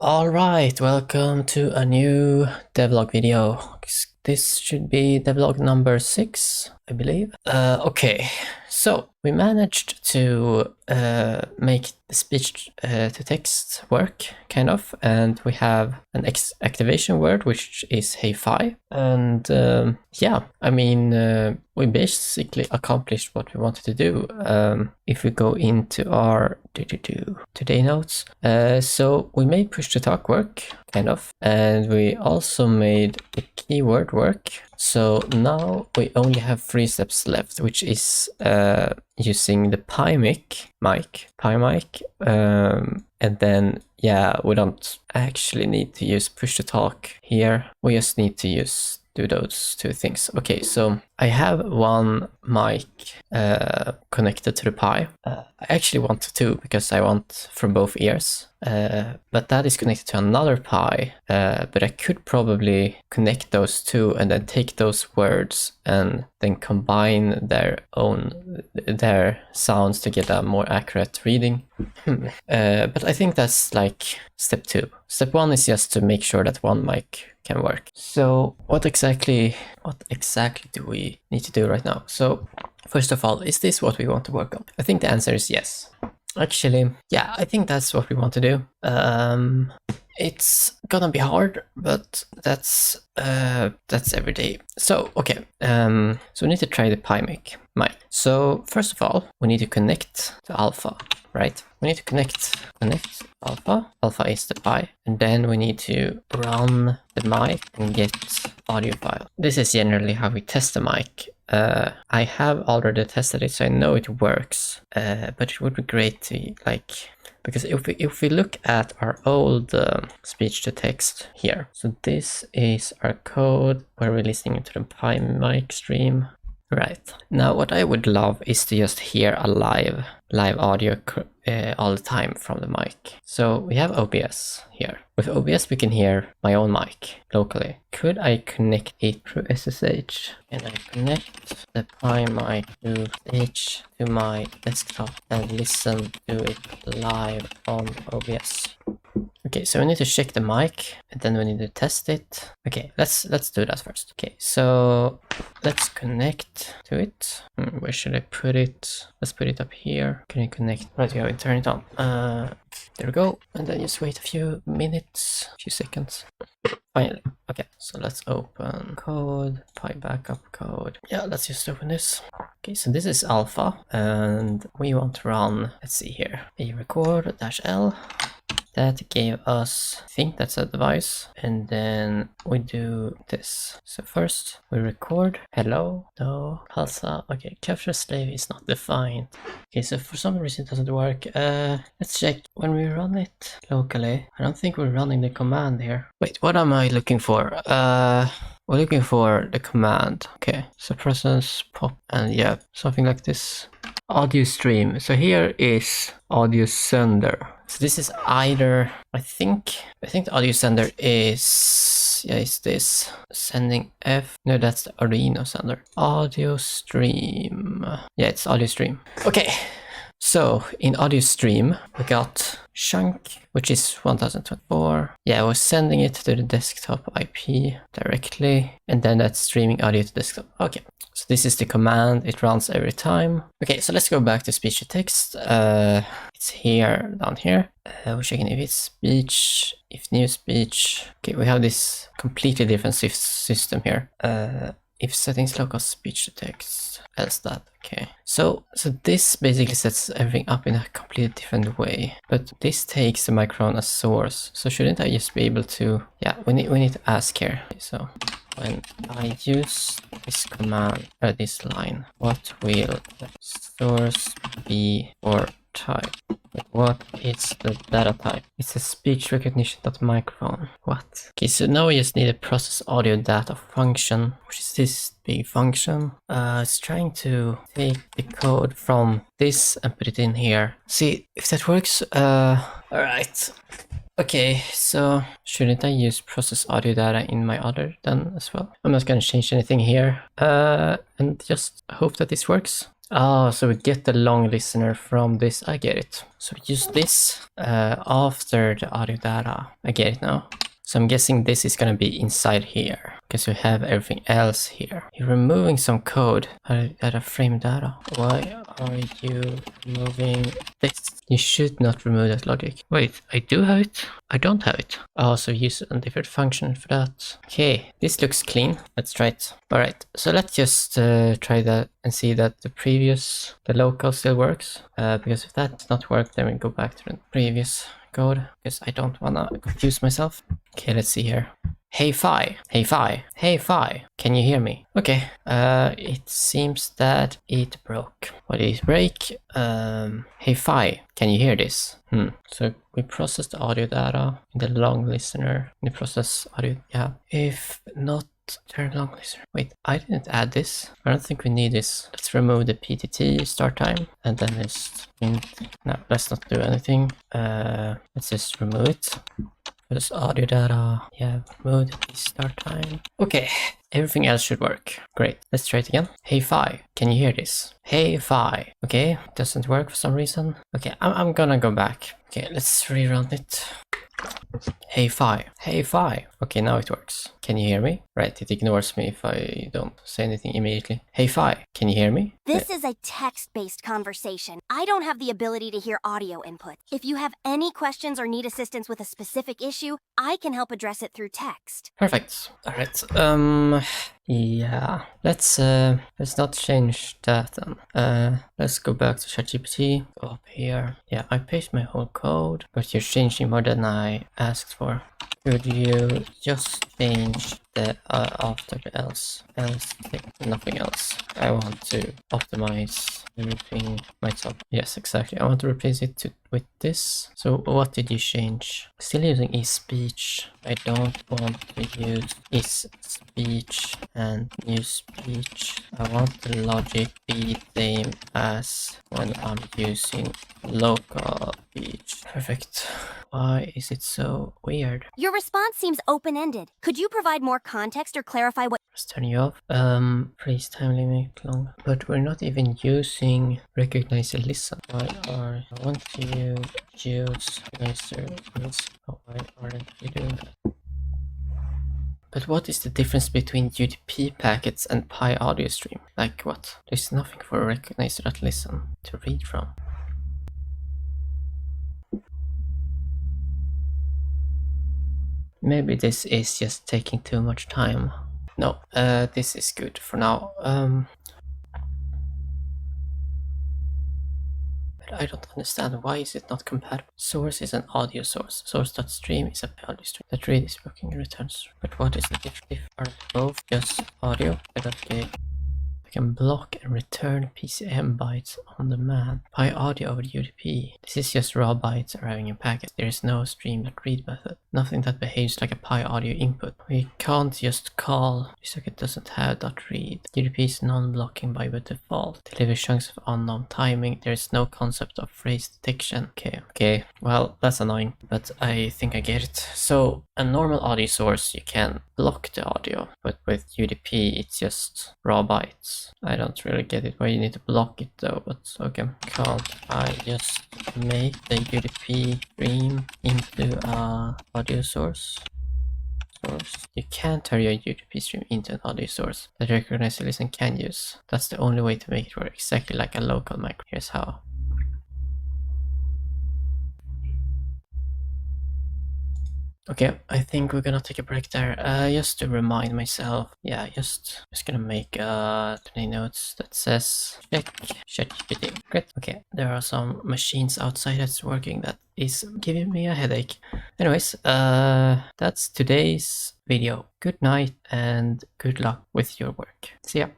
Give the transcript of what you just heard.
Alright, welcome to a new devlog video. This should be devlog number 6, I believe. Okay, so we managed to make the speech to text work, kind of, and we have an activation word, which is hey fi. And yeah, I mean, we basically accomplished what we wanted to do. If we go into our today notes, so we made push to talk work, kind of, and we also made the keyword work. So now we only have 3 steps left, which is using the pi mic, and then yeah, we don't actually need to use push to talk here. We just need to do those 2 things. Okay, so I have one mic connected to the Pi. I actually want 2 because I want from both ears. But that is connected to another Pi. But I could probably connect those 2 and then take those words and then combine their sounds to get a more accurate reading. But I think that's like step 2. Step 1 is just to make sure that one mic can work. So what exactly do we need to do right now? So first of all, is this what we want to work on? I think the answer is yes. Actually, yeah, I think that's what we want to do. It's gonna be hard, but that's every day. So okay, so we need to try the Pi mic. So first of all, we need to connect to alpha, right? We need to connect alpha. Alpha is the Pi, and then we need to run the mic and get audio file. This is generally how we test the mic. I have already tested it, so I know it works. But it would be great to because if we look at our old speech to text here, so this is our code where we're listening to the Pi mic stream. Right. Now what I would love is to just hear a live audio all the time from the mic. So we have OBS here. With OBS we can hear my own mic locally. Could I connect it through SSH? Can I connect the Pi mic to my desktop and listen to it live on OBS? Okay, so we need to check the mic and then we need to test it. Okay, let's do that first. Okay, so let's connect to it. Where should I put it? Let's put it up here. Can you connect? Right, we turn it on. There we go. And then just wait a few minutes, a few seconds. Finally. Okay, so let's open code, Pi backup code. Yeah, let's just open this. Okay, so this is alpha and we want to run, let's see here, a record -l. That gave us, I think that's a device, and then we do this. So first we record hello, no, pulsa. Okay, capture slave is not defined. Okay, so for some reason it doesn't work. Let's check when we run it locally. I don't think we're running the command here. Wait, what am I looking for? We're looking for the command. Okay, so presence pop and yeah, something like this. Audio stream. So here is audio sender. So this is either, I think the audio sender is, yeah, it's this sending F. No, that's the Arduino sender. Audio stream. Yeah, it's audio stream. Okay. So in audio stream, we got chunk, which is 1024. Yeah, I was sending it to the desktop IP directly, and then that's streaming audio to desktop. Okay, so this is the command. It runs every time. Okay, so let's go back to speech to text. It's here, down here. We're checking if it's speech, if new speech. Okay, we have this completely different system here. If settings local speech to text, else that. Okay, so this basically sets everything up in a completely different way, but this takes the microphone as source. So shouldn't I just be able to, yeah, we need to ask here. So when I use this command or this line, what will the source be for type? What is the data type? It's a speech recognition.microphone. What? Okay, so now we just need a process audio data function, which is this big function. It's trying to take the code from this and put it in here. See if that works. Alright. Okay, so shouldn't I use process audio data in my other then as well? I'm not gonna change anything here. And just hope that this works. Oh, so we get the long listener from this. I get it. So we use this after the audio data. I get it now. So I'm guessing this is gonna be inside here because you have everything else here. You're removing some code out of frame data. Why are you removing this? You should not remove that logic. Wait, I do have it. I don't have it. Oh, so use a different function for that. Okay, this looks clean. Let's try it. All right, so let's just try that and see that the local still works. Because if that does not work, then we go back to the previous code because I don't wanna confuse myself. Okay, let's see here. Hey Fi, hey Fi, hey Fi, can you hear me? Okay, it seems that it broke. What did it break? Hey Fi, can you hear this? So we process the audio data in the long listener. We process audio, yeah. If not, turn long listener. Wait, I didn't add this. I don't think we need this. Let's remove the PTT start time and then just no, let's not do anything. Let's just remove it. This audio data, yeah, remove the start time. Okay, everything else should work. Great, let's try it again. Hey Fi, can you hear this? Hey Fi. Okay, doesn't work for some reason. Okay, I'm gonna go back. Okay, let's rerun it. Hey Fi, hey Fi. Okay, now it works. Can you hear me? Right, it ignores me if I don't say anything immediately. Hey Fi, can you hear me? This is a text-based conversation. I don't have the ability to hear audio input. If you have any questions or need assistance with a specific issue, I can help address it through text. Perfect. All right. Yeah. Let's not change that then. Let's go back to ChatGPT. Go up here. Yeah, I paste my whole code, but you're changing more than I asked for. Could you just change the after the else thing, nothing else? I want to optimize everything myself. Yes, exactly. I want to replace it with this. So what did you change? Still using is-speech. I don't want to use is-speech and new speech. I want the logic be same as when I'm using local speech. Perfect. Why is it so weird? Your response seems open-ended. Could you provide more context or clarify what... Let's turn you off. Please time limit long. But we're not even using recognize and listen. Why are I want to use recognize? Why aren't we doing that? But what is the difference between UDP packets and Pi audio stream? Like what? There's nothing for recognize.listen to read from. Maybe this is just taking too much time. No, this is good for now. But I don't understand, why is it not compatible? Source is an audio source. Source.stream is a audio stream. That read is working and returns. But what is the difference? Are they both just audio? Okay. I can block and return PCM bytes on demand. Pi audio over UDP. This is just raw bytes arriving in packets. There is no stream.read method. Nothing that behaves like a Pi audio input. We can't just call. This socket doesn't have .read. UDP is non-blocking by default. Delivers chunks of unknown timing. There is no concept of phrase detection. Okay. Well, that's annoying, but I think I get it. So a normal audio source, you can block the audio, but with UDP, it's just raw bytes. I don't really get it why you need to block it though, but okay. Can't I just make the UDP stream into a audio source? You can't turn your UDP stream into an audio source that recognize and listen can use. That's the only way to make it work exactly like a local micro. Here's how. Okay, I think we're gonna take a break there, just to remind myself. Yeah, just gonna make 20 notes that says check ChatGPT. Great. Okay, there are some machines outside that's working that is giving me a headache. Anyways, that's today's video. Good night and good luck with your work. See ya.